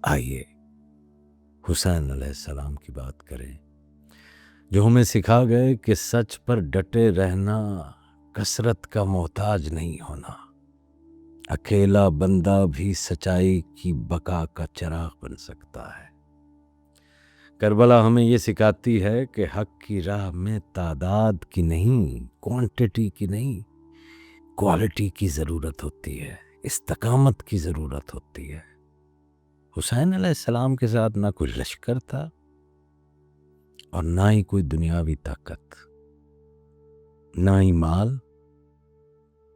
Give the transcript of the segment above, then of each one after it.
آئیے حسین علیہ السلام کی بات کریں، جو ہمیں سکھا گئے کہ سچ پر ڈٹے رہنا کثرت کا محتاج نہیں ہونا، اکیلا بندہ بھی سچائی کی بقا کا چراغ بن سکتا ہے۔ کربلا ہمیں یہ سکھاتی ہے کہ حق کی راہ میں تعداد کی نہیں، کوانٹٹی کی نہیں، کوالٹی کی ضرورت ہوتی ہے، استقامت کی ضرورت ہوتی ہے۔ حسین علیہ السلام کے ساتھ نہ کوئی لشکر تھا اور نہ ہی کوئی دنیاوی طاقت، نہ ہی مال،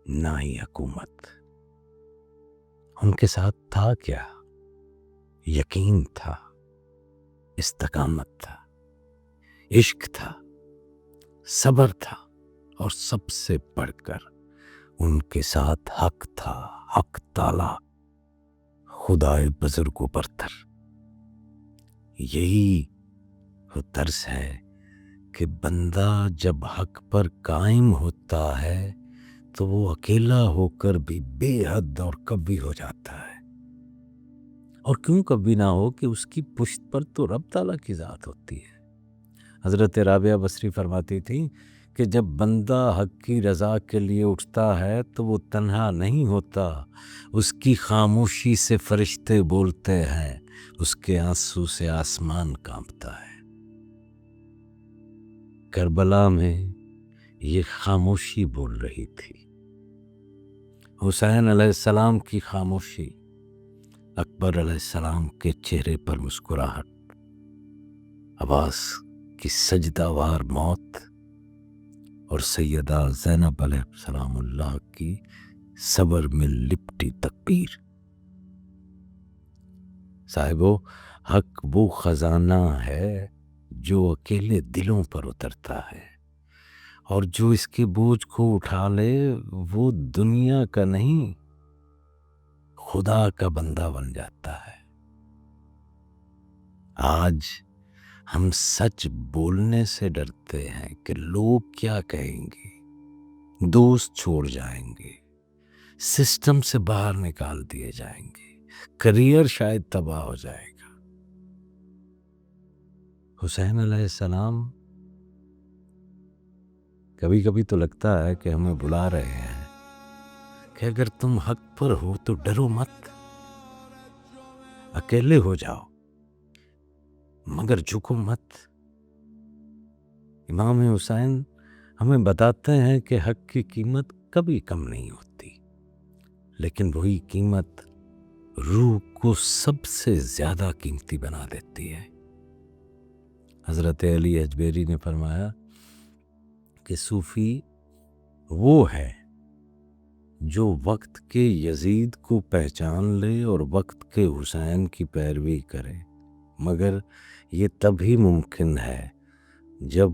نہ ہی حکومت۔ ان کے ساتھ تھا کیا؟ یقین تھا، استقامت تھا، عشق تھا، صبر تھا، اور سب سے بڑھ کر ان کے ساتھ حق تھا، حق تعالی، خدائے بزرگ و برتر۔ یہی وہ طرز ہے کہ بندہ جب حق پر قائم ہوتا ہے تو وہ اکیلا ہو کر بھی بے حد اور کبھی ہو جاتا ہے۔ اور کیوں کبھی نہ ہو کہ اس کی پشت پر تو رب تعالیٰ کی ذات ہوتی ہے۔ حضرت رابعہ بصری فرماتی تھی کہ جب بندہ حق کی رضا کے لیے اٹھتا ہے تو وہ تنہا نہیں ہوتا، اس کی خاموشی سے فرشتے بولتے ہیں، اس کے آنسو سے آسمان کانپتا ہے۔ کربلا میں یہ خاموشی بول رہی تھی، حسین علیہ السلام کی خاموشی، اکبر علیہ السلام کے چہرے پر مسکراہٹ، عباس کی سجدہ وار موت، اور سیدہ زینب علیہ السلام اللہ کی صبر میں لپٹی تکبیر۔ صاحبو، حق وہ خزانہ ہے جو اکیلے دلوں پر اترتا ہے، اور جو اس کے بوجھ کو اٹھا لے وہ دنیا کا نہیں، خدا کا بندہ بن جاتا ہے۔ آج ہم سچ بولنے سے ڈرتے ہیں کہ لوگ کیا کہیں گے، دوست چھوڑ جائیں گے، سسٹم سے باہر نکال دیے جائیں گے، کریئر شاید تباہ ہو جائے گا۔ حسین علیہ السلام کبھی کبھی تو لگتا ہے کہ ہمیں بلا رہے ہیں کہ اگر تم حق پر ہو تو ڈرو مت، اکیلے ہو جاؤ مگر جھکو مت۔ امام حسین ہمیں بتاتے ہیں کہ حق کی قیمت کبھی کم نہیں ہوتی، لیکن وہی قیمت روح کو سب سے زیادہ قیمتی بنا دیتی ہے۔ حضرت علی اجبیری نے فرمایا کہ صوفی وہ ہے جو وقت کے یزید کو پہچان لے اور وقت کے حسین کی پیروی کرے، مگر یہ تبھی ممکن ہے جب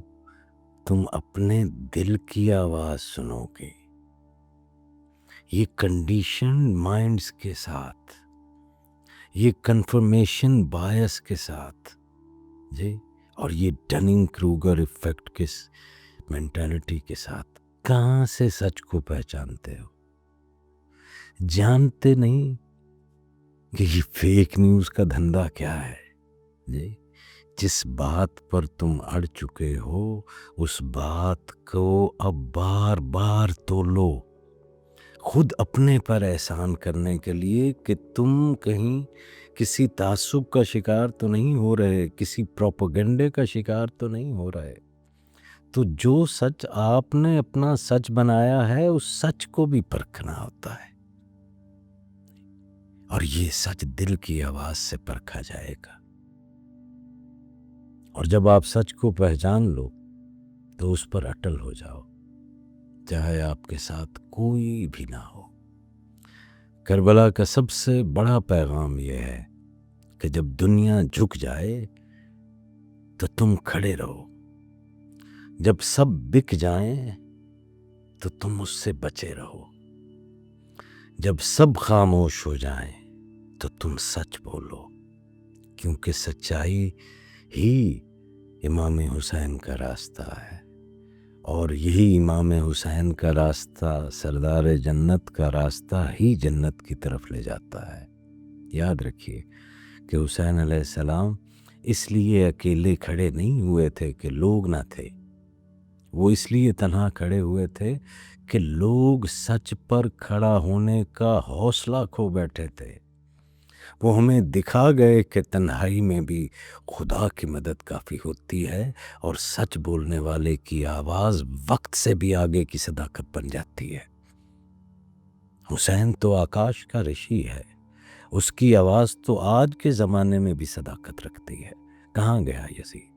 تم اپنے دل کی آواز سنو گے، یہ کنڈیشن مائنڈز کے ساتھ، یہ کنفرمیشن بائس کے ساتھ، جی، اور یہ ڈننگ کروگر ایفیکٹ کے مینٹالٹی کے ساتھ کہاں سے سچ کو پہچانتے ہو؟ جانتے نہیں کہ یہ فیک نیوز کا دھندا کیا ہے؟ جی، جس بات پر تم اڑ چکے ہو اس بات کو اب بار بار تولو، خود اپنے پر احسان کرنے کے لیے کہ تم کہیں کسی تعصب کا شکار تو نہیں ہو رہے، کسی پروپیگنڈے کا شکار تو نہیں ہو رہے۔ تو جو سچ آپ نے اپنا سچ بنایا ہے اس سچ کو بھی پرکھنا ہوتا ہے، اور یہ سچ دل کی آواز سے پرکھا جائے گا۔ اور جب آپ سچ کو پہچان لو تو اس پر اٹل ہو جاؤ، چاہے آپ کے ساتھ کوئی بھی نہ ہو۔ کربلا کا سب سے بڑا پیغام یہ ہے کہ جب دنیا جھک جائے تو تم کھڑے رہو، جب سب بک جائیں تو تم اس سے بچے رہو، جب سب خاموش ہو جائیں تو تم سچ بولو، کیونکہ سچائی ہی امام حسین کا راستہ ہے، اور یہی امام حسین کا راستہ، سردار جنت کا راستہ ہی جنت کی طرف لے جاتا ہے۔ یاد رکھیے کہ حسین علیہ السلام اس لیے اکیلے کھڑے نہیں ہوئے تھے کہ لوگ نہ تھے، وہ اس لیے تنہا کھڑے ہوئے تھے کہ لوگ سچ پر کھڑا ہونے کا حوصلہ کھو بیٹھے تھے۔ وہ ہمیں دکھا گئے کہ تنہائی میں بھی خدا کی مدد کافی ہوتی ہے، اور سچ بولنے والے کی آواز وقت سے بھی آگے کی صداقت بن جاتی ہے۔ حسین تو آکاش کا رشی ہے، اس کی آواز تو آج کے زمانے میں بھی صداقت رکھتی ہے۔ کہاں گیا یزید؟